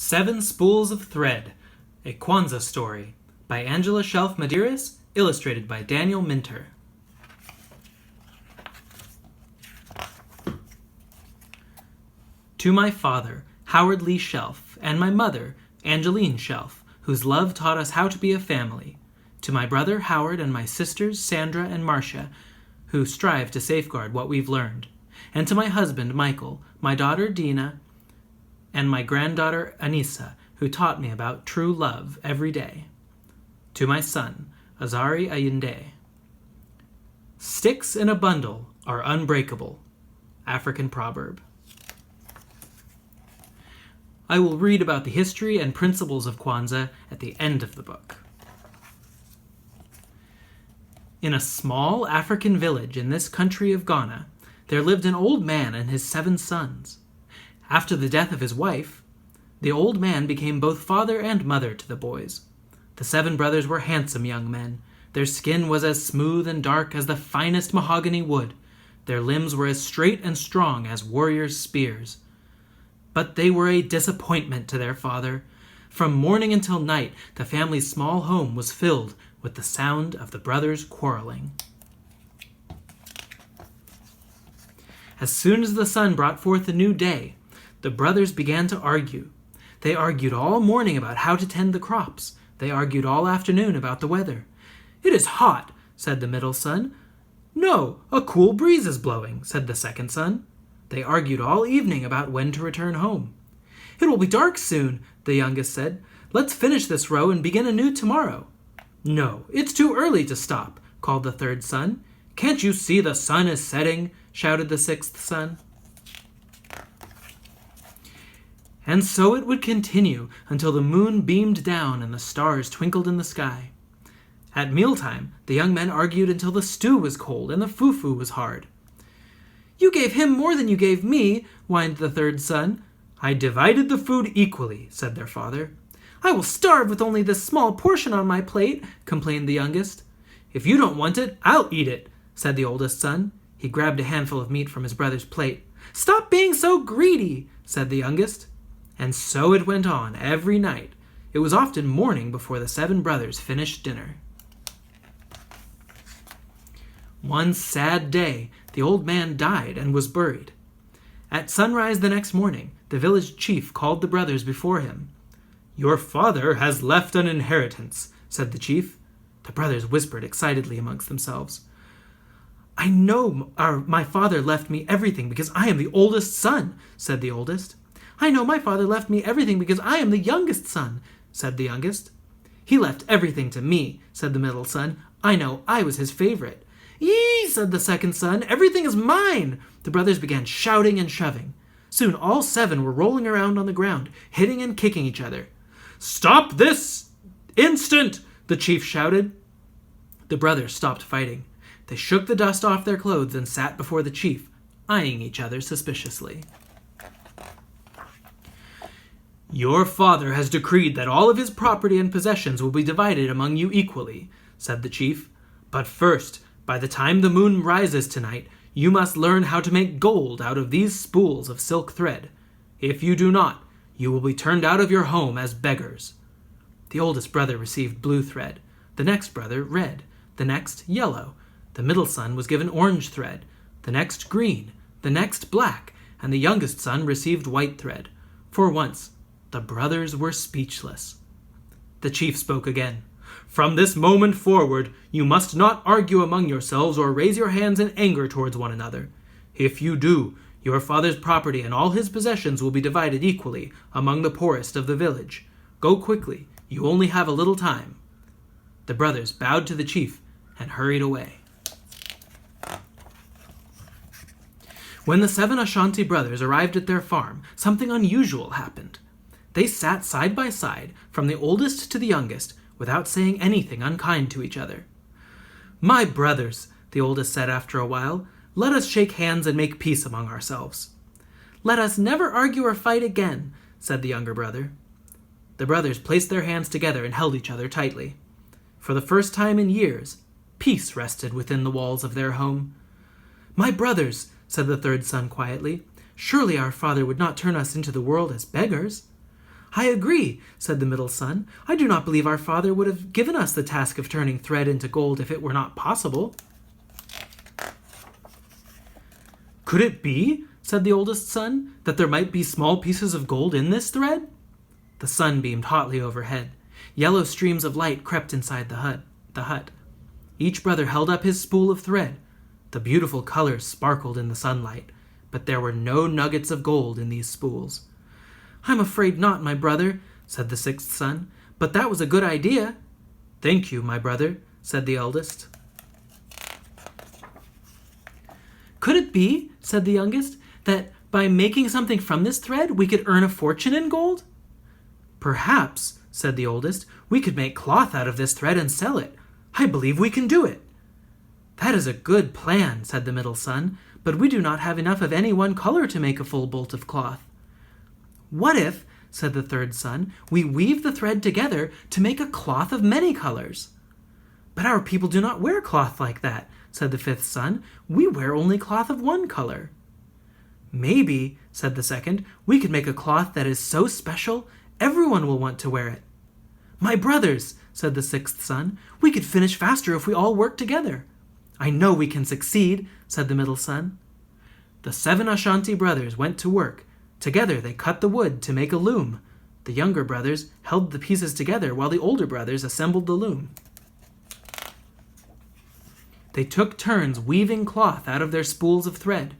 7 Spools of Thread, a Kwanzaa story, by Angela Shelf Medearis, illustrated by Daniel Minter. To my father, Howard Lee Shelf, and my mother, Angeline Shelf, whose love taught us how to be a family. To my brother Howard and my sisters Sandra and Marcia, who strive to safeguard what we've learned. And to my husband Michael, my daughter Dina, and my granddaughter Anissa, who taught me about true love every day. To my son, Azari Ayinde. Sticks in a bundle are unbreakable. African proverb. I will read about the history and principles of Kwanzaa at the end of the book. In a small African village in this country of Ghana, there lived an old man and his 7 sons. After the death of his wife, the old man became both father and mother to the boys. The 7 brothers were handsome young men. Their skin was as smooth and dark as the finest mahogany wood. Their limbs were as straight and strong as warriors' spears. But they were a disappointment to their father. From morning until night, the family's small home was filled with the sound of the brothers quarreling. As soon as the sun brought forth a new day, the brothers began to argue. They argued all morning about how to tend the crops. They argued all afternoon about the weather. "It is hot," said the middle son. "No, a cool breeze is blowing," said the second son. They argued all evening about when to return home. "It will be dark soon," the youngest said. "Let's finish this row and begin anew tomorrow." "No, it's too early to stop," called the third son. "Can't you see the sun is setting?" shouted the sixth son. And so it would continue until the moon beamed down and the stars twinkled in the sky. At mealtime, the young men argued until the stew was cold and the fufu was hard. "You gave him more than you gave me," whined the third son. "I divided the food equally," said their father. "I will starve with only this small portion on my plate," complained the youngest. "If you don't want it, I'll eat it," said the oldest son. He grabbed a handful of meat from his brother's plate. "Stop being so greedy," said the youngest. And so it went on every night. It was often morning before the 7 brothers finished dinner. One sad day, the old man died and was buried. At sunrise the next morning, the village chief called the brothers before him. "Your father has left an inheritance," said the chief. The brothers whispered excitedly amongst themselves. "I know my father left me everything because I am the oldest son," said the oldest. "I know my father left me everything because I am the youngest son," said the youngest. "He left everything to me," said the middle son. "I know I was his favorite." "Yee!" said the second son. "Everything is mine!" The brothers began shouting and shoving. Soon all 7 were rolling around on the ground, hitting and kicking each other. "Stop this instant!" the chief shouted. The brothers stopped fighting. They shook the dust off their clothes and sat before the chief, eyeing each other suspiciously. "Your father has decreed that all of his property and possessions will be divided among you equally," said the chief. "But first, by the time the moon rises tonight, you must learn how to make gold out of these spools of silk thread. If you do not, you will be turned out of your home as beggars." The oldest brother received blue thread, the next brother red, the next yellow. The middle son was given orange thread, the next green, the next black, and the youngest son received white thread. For once, the brothers were speechless. The chief spoke again. "From this moment forward, you must not argue among yourselves or raise your hands in anger towards one another. If you do, your father's property and all his possessions will be divided equally among the poorest of the village. Go quickly, you only have a little time." The brothers bowed to the chief and hurried away. When the 7 Ashanti brothers arrived at their farm, something unusual happened. They sat side by side, from the oldest to the youngest, without saying anything unkind to each other. "My brothers," the oldest said after a while, "let us shake hands and make peace among ourselves." "Let us never argue or fight again," said the younger brother. The brothers placed their hands together and held each other tightly. For the first time in years, peace rested within the walls of their home. "My brothers," said the third son quietly, "surely our father would not turn us into the world as beggars." "I agree," said the middle son. "I do not believe our father would have given us the task of turning thread into gold if it were not possible." "Could it be," said the oldest son, "that there might be small pieces of gold in this thread?" The sun beamed hotly overhead. Yellow streams of light crept inside the hut. Each brother held up his spool of thread. The beautiful colors sparkled in the sunlight, but there were no nuggets of gold in these spools. "I'm afraid not, my brother," said the sixth son, "but that was a good idea." "Thank you, my brother," said the eldest. "Could it be," said the youngest, "that by making something from this thread we could earn a fortune in gold?" "Perhaps," said the oldest, "we could make cloth out of this thread and sell it. I believe we can do it." "That is a good plan," said the middle son, "but we do not have enough of any one color to make a full bolt of cloth." "What if," said the third son, "we weave the thread together to make a cloth of many colors?" "But our people do not wear cloth like that," said the fifth son. "We wear only cloth of one color." "Maybe," said the second, "we could make a cloth that is so special everyone will want to wear it." "My brothers," said the sixth son, "we could finish faster if we all work together." "I know we can succeed," said the middle son. The 7 Ashanti brothers went to work. Together they cut the wood to make a loom. The younger brothers held the pieces together while the older brothers assembled the loom. They took turns weaving cloth out of their spools of thread.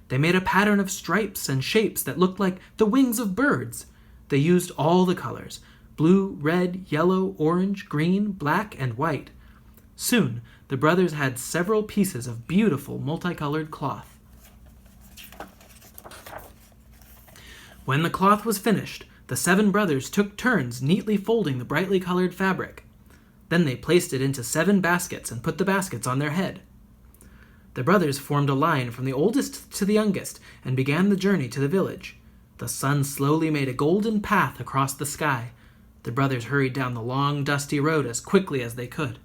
They made a pattern of stripes and shapes that looked like the wings of birds. They used all the colors: blue, red, yellow, orange, green, black, and white. Soon, the brothers had several pieces of beautiful multicolored cloth. When the cloth was finished, the 7 brothers took turns neatly folding the brightly colored fabric. Then they placed it into 7 baskets and put the baskets on their head. The brothers formed a line from the oldest to the youngest and began the journey to the village. The sun slowly made a golden path across the sky. The brothers hurried down the long, dusty road as quickly as they could.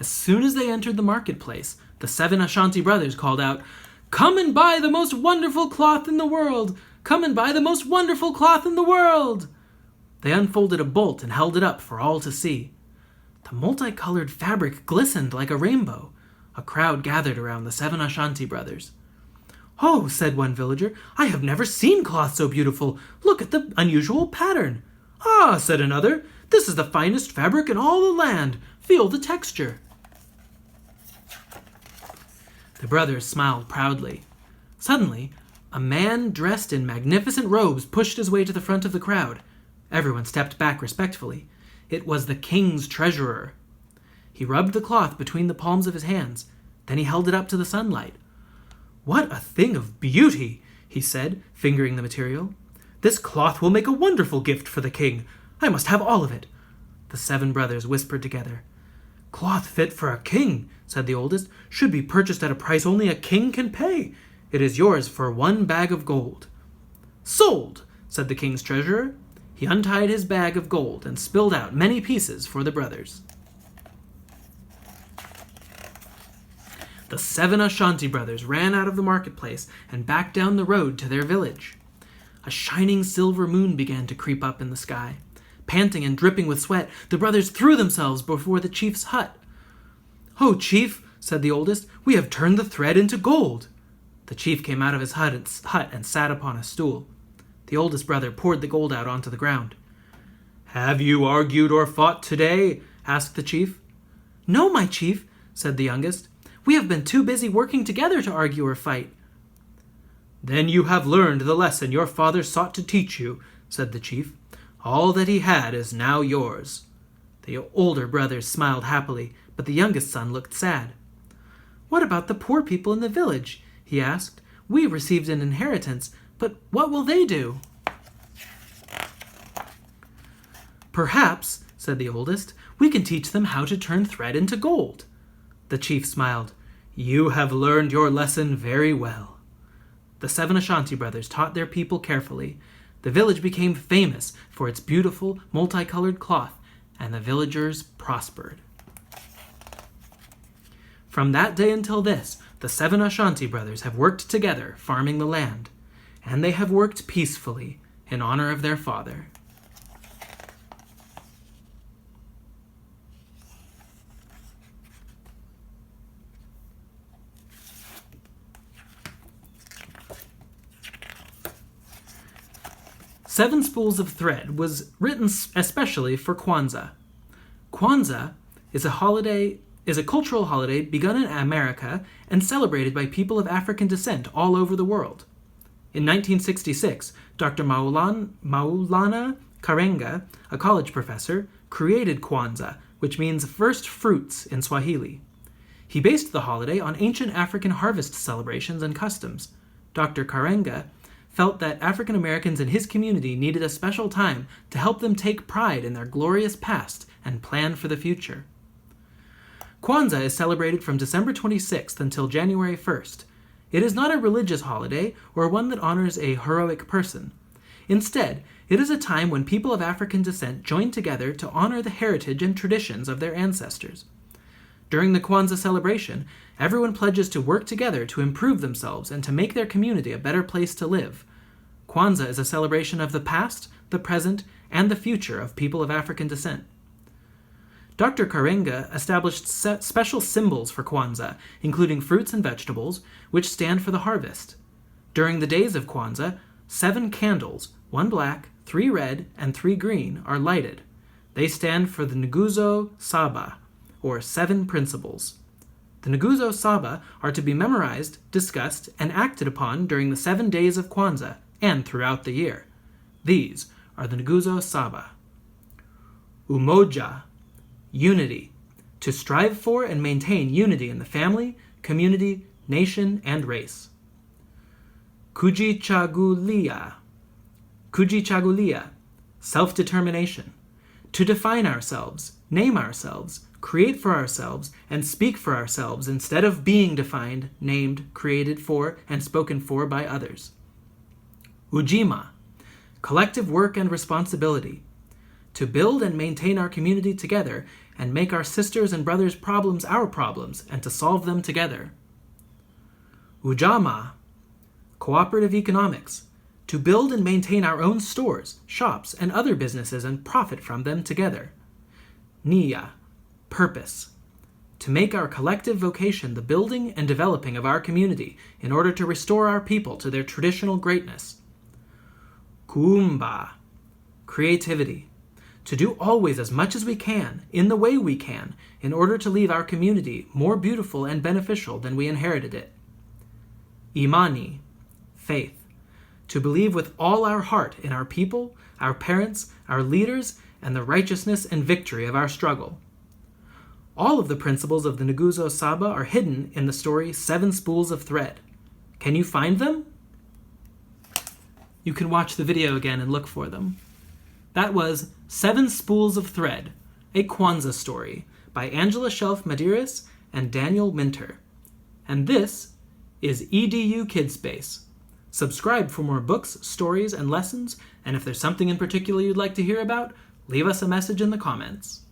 As soon as they entered the marketplace, the 7 Ashanti brothers called out, "Come and buy the most wonderful cloth in the world! Come and buy the most wonderful cloth in the world!" They unfolded a bolt and held it up for all to see. The multicolored fabric glistened like a rainbow. A crowd gathered around the 7 Ashanti brothers. "Oh," said one villager, "I have never seen cloth so beautiful. Look at the unusual pattern." "Ah," said another, "this is the finest fabric in all the land. Feel the texture." The brothers smiled proudly. Suddenly, a man dressed in magnificent robes pushed his way to the front of the crowd. Everyone stepped back respectfully. It was the king's treasurer. He rubbed the cloth between the palms of his hands. Then he held it up to the sunlight. "What a thing of beauty," he said, fingering the material. "This cloth will make a wonderful gift for the king. I must have all of it." The 7 brothers whispered together. "Cloth fit for a king," said the oldest, "should be purchased at a price only a king can pay. It is yours for 1 bag of gold." "Sold," said the king's treasurer. He untied his bag of gold and spilled out many pieces for the brothers. The 7 Ashanti brothers ran out of the marketplace and back down the road to their village. A shining silver moon began to creep up in the sky. Panting and dripping with sweat, the brothers threw themselves before the chief's hut. "Oh, chief," said the oldest, "we have turned the thread into gold." The chief came out of his hut and sat upon a stool. The oldest brother poured the gold out onto the ground. "Have you argued or fought today?" asked the chief. "No, my chief," said the youngest. "We have been too busy working together to argue or fight." "Then you have learned the lesson your father sought to teach you," said the chief. "All that he had is now yours." The older brothers smiled happily, but the youngest son looked sad. "What about the poor people in the village?" he asked. "We received an inheritance, but what will they do?" "Perhaps," said the oldest, "we can teach them how to turn thread into gold." The chief smiled. "You have learned your lesson very well." The 7 Ashanti brothers taught their people carefully. The village became famous for its beautiful, multicolored cloth, and the villagers prospered. From that day until this, the 7 Ashanti brothers have worked together, farming the land. and they have worked peacefully in honor of their father. Seven Spools of Thread was written especially for Kwanzaa. Kwanzaa is a cultural holiday begun in America and celebrated by people of African descent all over the world. In 1966, Dr. Maulana Karenga, a college professor, created Kwanzaa, which means first fruits in Swahili. He based the holiday on ancient African harvest celebrations and customs. Dr. Karenga felt that African Americans in his community needed a special time to help them take pride in their glorious past and plan for the future. Kwanzaa is celebrated from December 26th until January 1st. It is not a religious holiday or one that honors a heroic person. Instead, it is a time when people of African descent join together to honor the heritage and traditions of their ancestors. During the Kwanzaa celebration, everyone pledges to work together to improve themselves and to make their community a better place to live. Kwanzaa is a celebration of the past, the present, and the future of people of African descent. Dr. Karenga established special symbols for Kwanzaa, including fruits and vegetables, which stand for the harvest. During the days of Kwanzaa, 7 candles, 1 black, 3 red, and 3 green, are lighted. They stand for the Nguzo Saba, or 7 principles. The Nguzo Saba are to be memorized, discussed, and acted upon during the 7 days of Kwanzaa and throughout the year. These are the Nguzo Saba. Umoja, unity, to strive for and maintain unity in the family, community, nation, and race. Kujichagulia, self-determination, to define ourselves, name ourselves, create for ourselves, and speak for ourselves instead of being defined, named, created for, and spoken for by others. Ujima, collective work and responsibility, to build and maintain our community together and make our sisters' and brothers' problems our problems and to solve them together. Ujama, cooperative economics, to build and maintain our own stores, shops, and other businesses and profit from them together. Nia, purpose, to make our collective vocation the building and developing of our community in order to restore our people to their traditional greatness. Kuumba, creativity, to do always as much as we can, in the way we can, in order to leave our community more beautiful and beneficial than we inherited it. Imani, faith, to believe with all our heart in our people, our parents, our leaders, and the righteousness and victory of our struggle. All of the principles of the Nguzo Saba are hidden in the story 7 Spools of Thread. Can you find them? You can watch the video again and look for them. That was 7 Spools of Thread, a Kwanzaa story by Angela Shelf Medearis and Daniel Minter. And this is EDU Kidspace. Subscribe for more books, stories, and lessons, and if there's something in particular you'd like to hear about, leave us a message in the comments.